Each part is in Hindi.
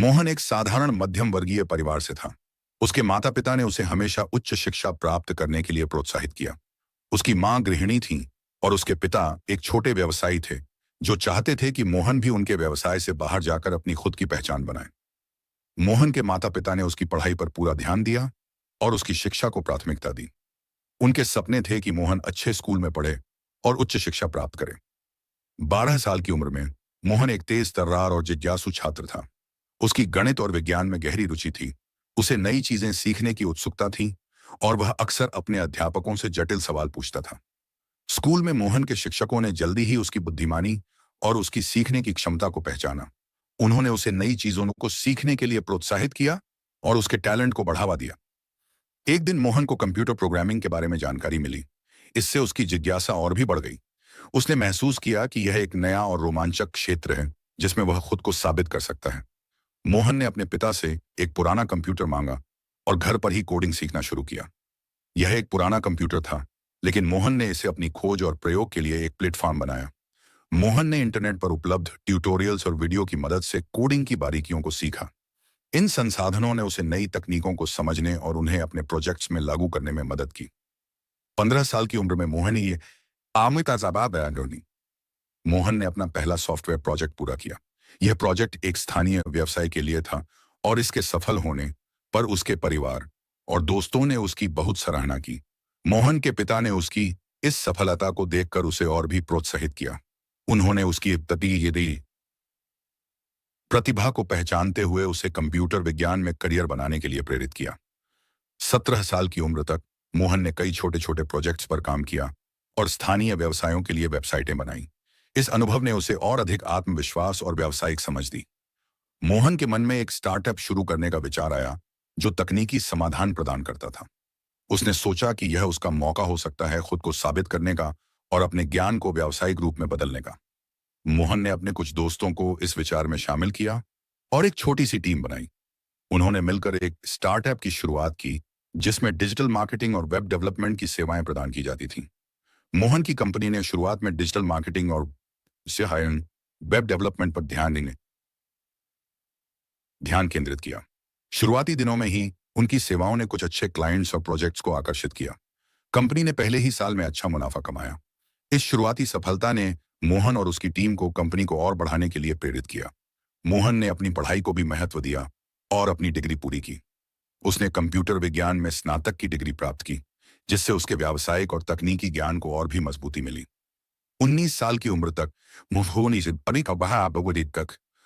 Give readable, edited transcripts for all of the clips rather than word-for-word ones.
मोहन एक साधारण मध्यम वर्गीय परिवार से था। उसके माता पिता ने उसे हमेशा उच्च शिक्षा प्राप्त करने के लिए प्रोत्साहित किया। उसकी मां गृहिणी थी और उसके पिता एक छोटे व्यवसायी थे, जो चाहते थे कि मोहन भी उनके व्यवसाय से बाहर जाकर अपनी खुद की पहचान बनाए। मोहन के माता पिता ने उसकी पढ़ाई पर पूरा ध्यान दिया और उसकी शिक्षा को प्राथमिकता दी। उनके सपने थे कि मोहन अच्छे स्कूल में पढ़े और उच्च शिक्षा प्राप्त करे। 12 साल की उम्र में मोहन एक तेज तर्रार और जिज्ञासु छात्र था। उसकी गणित और विज्ञान में गहरी रुचि थी। उसे नई चीजें सीखने की उत्सुकता थी और वह अक्सर अपने अध्यापकों से जटिल सवाल पूछता था। स्कूल में मोहन के शिक्षकों ने जल्दी ही उसकी बुद्धिमानी और उसकी सीखने की क्षमता को पहचाना। उन्होंने उसे नई चीजों को सीखने के लिए प्रोत्साहित किया और उसके टैलेंट को बढ़ावा दिया। एक दिन मोहन को कंप्यूटर प्रोग्रामिंग के बारे में जानकारी मिली। इससे उसकी जिज्ञासा और भी बढ़ गई। उसने महसूस किया कि यह एक नया और रोमांचक क्षेत्र है जिसमें वह खुद को साबित कर सकता है। मोहन ने अपने पिता से एक पुराना कंप्यूटर मांगा और घर पर ही कोडिंग सीखना शुरू किया। यह एक पुराना कंप्यूटर था, लेकिन मोहन ने इसे अपनी खोज और प्रयोग के लिए एक प्लेटफॉर्म बनाया। मोहन ने इंटरनेट पर उपलब्ध ट्यूटोरियल्स और वीडियो की मदद से कोडिंग की बारीकियों को सीखा। इन संसाधनों ने उसे नई तकनीकों को समझने और उन्हें अपने प्रोजेक्ट्स में लागू करने में मदद की। 15 साल की उम्र में मोहन ये मोहन ने अपना पहला सॉफ्टवेयर प्रोजेक्ट पूरा किया। यह प्रोजेक्ट एक स्थानीय व्यवसाय के लिए था और इसके सफल होने पर उसके परिवार और दोस्तों ने उसकी बहुत सराहना की। मोहन के पिता ने उसकी इस सफलता को देखकर उसे और भी प्रोत्साहित किया। उन्होंने उसकी प्रतिभा को पहचानते हुए उसे कंप्यूटर विज्ञान में करियर बनाने के लिए प्रेरित किया। 17 साल की उम्र तक मोहन ने कई छोटे छोटे प्रोजेक्ट्स पर काम किया और स्थानीय व्यवसायों के लिए वेबसाइटें बनाई। इस अनुभव ने उसे और अधिक आत्मविश्वास और व्यावसायिक समझ दी। मोहन के मन में एक स्टार्टअप शुरू करने का विचार आया जो तकनीकी समाधान प्रदान करता था। उसने सोचा कि यह उसका मौका हो सकता है खुद को साबित करने का और अपने ज्ञान को व्यावसायिक रूप में बदलने का। मोहन ने अपने कुछ दोस्तों को इस विचार में शामिल किया और एक छोटी सी टीम बनाई। उन्होंने मिलकर एक स्टार्टअप की शुरुआत की जिसमें डिजिटल मार्केटिंग और वेब डेवलपमेंट की सेवाएं प्रदान की जाती थीं। मोहन की कंपनी ने शुरुआत में डिजिटल मार्केटिंग और वेब डेवलपमेंट पर ध्यान केंद्रित किया। शुरुआती दिनों में ही उनकी सेवाओं ने कुछ अच्छे क्लाइंट्स और प्रोजेक्ट्स को आकर्षित किया। कंपनी ने पहले ही साल में अच्छा मुनाफा कमाया। इस शुरुआती सफलता ने मोहन और उसकी टीम को कंपनी को और बढ़ाने के लिए प्रेरित किया। मोहन ने अपनी पढ़ाई को भी महत्व दिया और अपनी डिग्री पूरी की। उसने कंप्यूटर विज्ञान में स्नातक की डिग्री प्राप्त की, जिससे उसके व्यावसायिक और तकनीकी ज्ञान को और भी मजबूती मिली। 19 साल की उम्र तक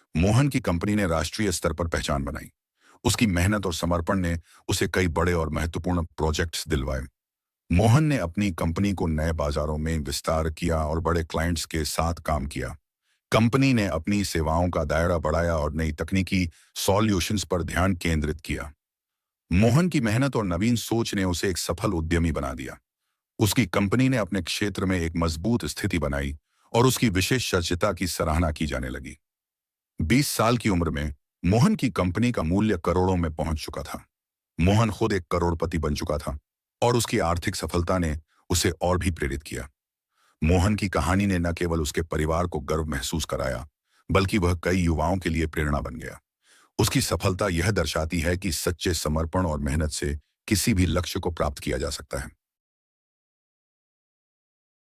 मोहन की कंपनी ने राष्ट्रीय स्तर पर पहचान बनाई। उसकी मेहनत और समर्पण ने उसे कई बड़े और महत्वपूर्ण प्रोजेक्ट्स दिलवाए। मोहन ने अपनी कंपनी को नए बाजारों में विस्तार किया और बड़े क्लाइंट्स के साथ काम किया। कंपनी ने अपनी सेवाओं का दायरा बढ़ाया और नई तकनीकी सॉल्यूशंस पर ध्यान केंद्रित किया। मोहन की मेहनत और नवीन सोच ने उसे एक सफल उद्यमी बना दिया। उसकी कंपनी ने अपने क्षेत्र में एक मजबूत स्थिति बनाई और उसकी विशेषज्ञता की सराहना की जाने लगी। 20 साल की उम्र में मोहन की कंपनी का मूल्य करोड़ों में पहुंच चुका था। मोहन खुद एक करोड़पति बन चुका था और उसकी आर्थिक सफलता ने उसे और भी प्रेरित किया। मोहन की कहानी ने न केवल उसके परिवार को गर्व महसूस कराया, बल्कि वह कई युवाओं के लिए प्रेरणा बन गया। उसकी सफलता यह दर्शाती है कि सच्चे समर्पण और मेहनत से किसी भी लक्ष्य को प्राप्त किया जा सकता है।